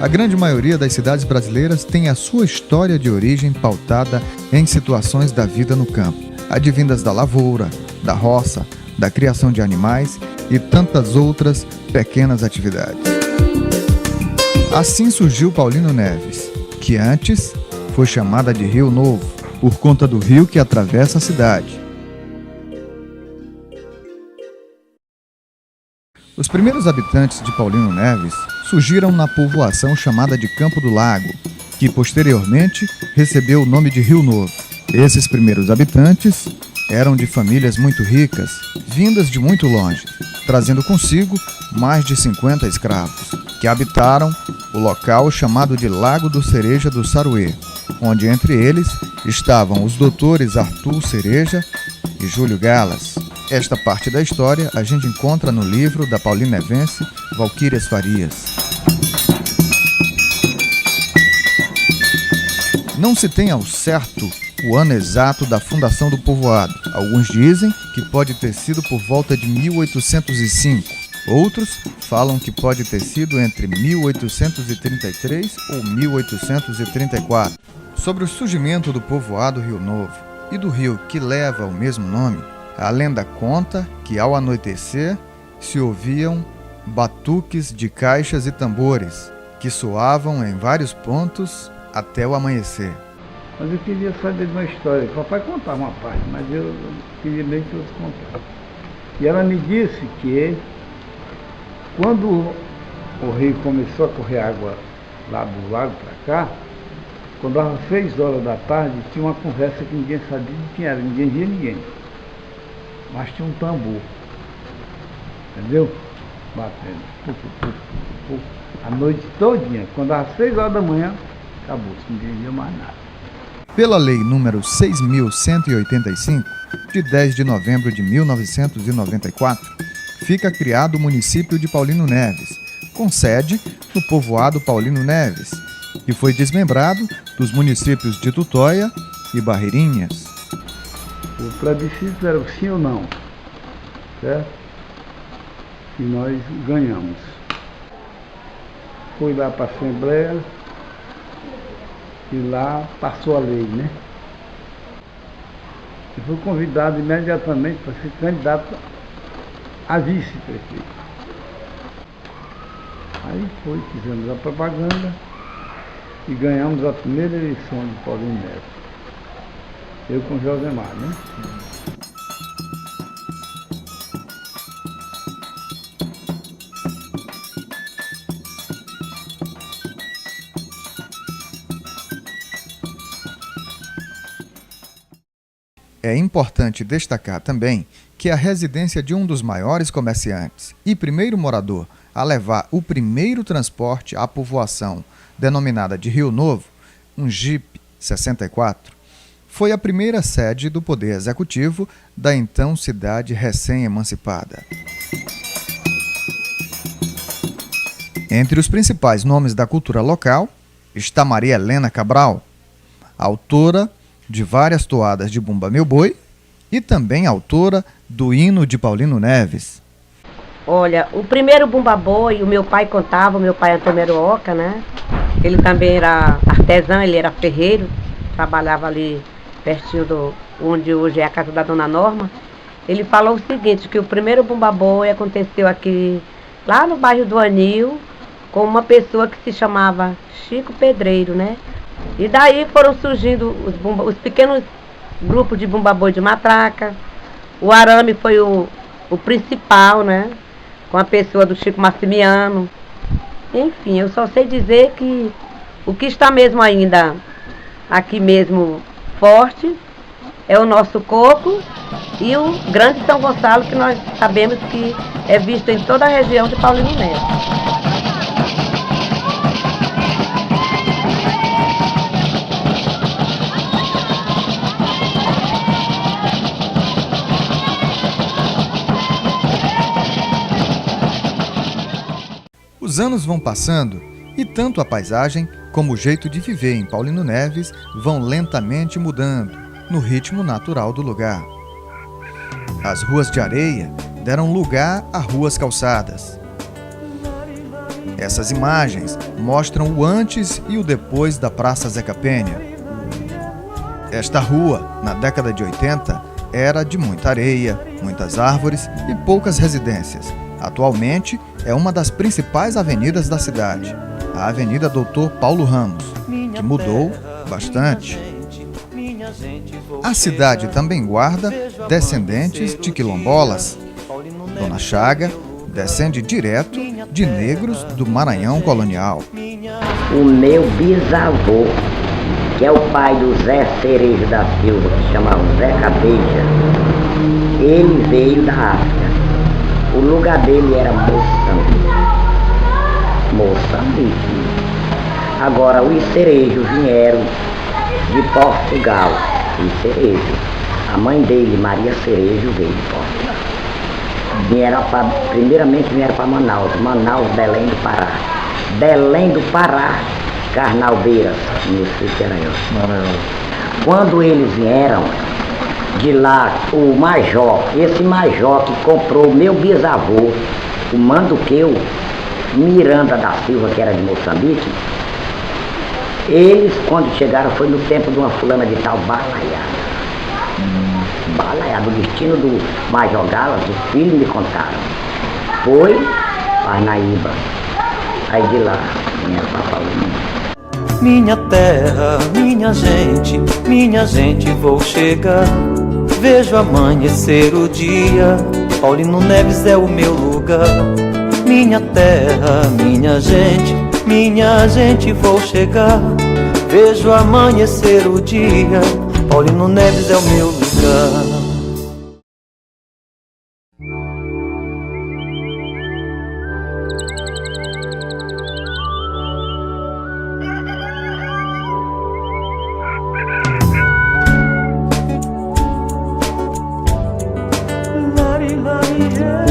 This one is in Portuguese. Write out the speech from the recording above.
A grande maioria das cidades brasileiras tem a sua história de origem pautada em situações da vida no campo, advindas da lavoura, da roça, da criação de animais e tantas outras pequenas atividades. Assim surgiu Paulino Neves, que antes foi chamada de Rio Novo, por conta do rio que atravessa a cidade. Os primeiros habitantes de Paulino Neves surgiram na povoação chamada de Campo do Lago, que posteriormente recebeu o nome de Rio Novo. Esses primeiros habitantes eram de famílias muito ricas, vindas de muito longe, trazendo consigo mais de 50 escravos, que habitaram o local chamado de Lago do Cereja do Saruê, onde entre eles estavam os doutores Arthur Cereja e Júlio Galas. Esta parte da história a gente encontra no livro da paulinevense Valquírias Farias. Não se tem ao certo o ano exato da fundação do povoado. Alguns dizem que pode ter sido por volta de 1805. Outros falam que pode ter sido entre 1833 ou 1834. Sobre o surgimento do povoado Rio Novo e do rio que leva o mesmo nome, a lenda conta que ao anoitecer se ouviam batuques de caixas e tambores que soavam em vários pontos até o amanhecer. Mas eu queria saber de uma história. O papai contava uma parte, mas eu queria mesmo que você contasse. E ela me disse que quando o rio começou a correr água lá do lago para cá, quando dava 6 horas da tarde, tinha uma conversa que ninguém sabia de quem era, ninguém via ninguém. Mas tinha um tambor, entendeu? Batendo, a noite todinha. Quando dava 6 horas da manhã, acabou, ninguém via mais nada. Pela Lei número 6.185, de 10 de novembro de 1994, fica criado o município de Paulino Neves, com sede no povoado Paulino Neves, que foi desmembrado dos municípios de Tutóia e Barreirinhas. O plebiscito era o sim ou não, certo? E nós ganhamos. Fui lá para a Assembleia e lá passou a lei, né? E fui convidado imediatamente para ser candidato a vice-prefeito. Aí foi, fizemos a propaganda e ganhamos a primeira eleição de Paulino Neves. Eu com Josemar, né? É importante destacar também que a residência de um dos maiores comerciantes e primeiro morador a levar o primeiro transporte à povoação, denominada de Rio Novo, um Jeep 64, foi a primeira sede do Poder Executivo da então cidade recém-emancipada. Entre os principais nomes da cultura local está Maria Helena Cabral, autora de várias toadas de Bumba Meu Boi e também autora do hino de Paulino Neves. Olha, o primeiro Bumba Boi, o meu pai contava, o meu pai Antônio Meruoca, né? Ele também era artesão, ele era ferreiro, trabalhava ali pertinho do onde hoje é a casa da Dona Norma. Ele falou o seguinte, que o primeiro Bumba Boi aconteceu aqui, lá no bairro do Anil, com uma pessoa que se chamava Chico Pedreiro, né? E daí foram surgindo os pequenos grupos de Bumba Boi de matraca. O arame foi o principal, né? Com a pessoa do Chico Maximiano. Enfim, eu só sei dizer que o que está mesmo ainda aqui mesmo forte é o nosso coco e o grande São Gonçalo, que nós sabemos que é visto em toda a região de Paulino Neves. Os anos vão passando e tanto a paisagem como o jeito de viver em Paulino Neves vão lentamente mudando no ritmo natural do lugar. As ruas de areia deram lugar a ruas calçadas. Essas imagens mostram o antes e o depois da Praça Zeca Penha. Esta rua, na década de 80, era de muita areia, muitas árvores e poucas residências. Atualmente, é uma das principais avenidas da cidade, a Avenida Doutor Paulo Ramos, que mudou bastante. A cidade também guarda descendentes de quilombolas. Dona Chaga descende direto de negros do Maranhão colonial. O meu bisavô, que é o pai do Zé Cerejo da Silva, que chamava Zé Cabeja, ele veio da África. O lugar dele era Moçambique. Agora os Cerejos vieram de Portugal. Os Cerejos. A mãe dele, Maria Cerejo, veio de Portugal. Primeiramente vieram para Manaus, Belém do Pará. Belém do Pará, Carnalbeiras, município de Maranhão. Quando eles vieram de lá, o major, esse major que comprou meu bisavô, o Manduqueu, Miranda da Silva, que era de Moçambique, eles, quando chegaram, foi no tempo de uma fulana de tal Balaiada. Balaiada, o destino do Major Galas, os filhos me contaram. Foi Parnaíba. Aí de lá, minha papai. Minha terra, minha gente, vou chegar. Vejo amanhecer o dia, Paulino Neves é o meu lugar. Minha terra, minha gente, vou chegar. Vejo amanhecer o dia, Paulino Neves é o meu lugar. Lari, lari, yeah.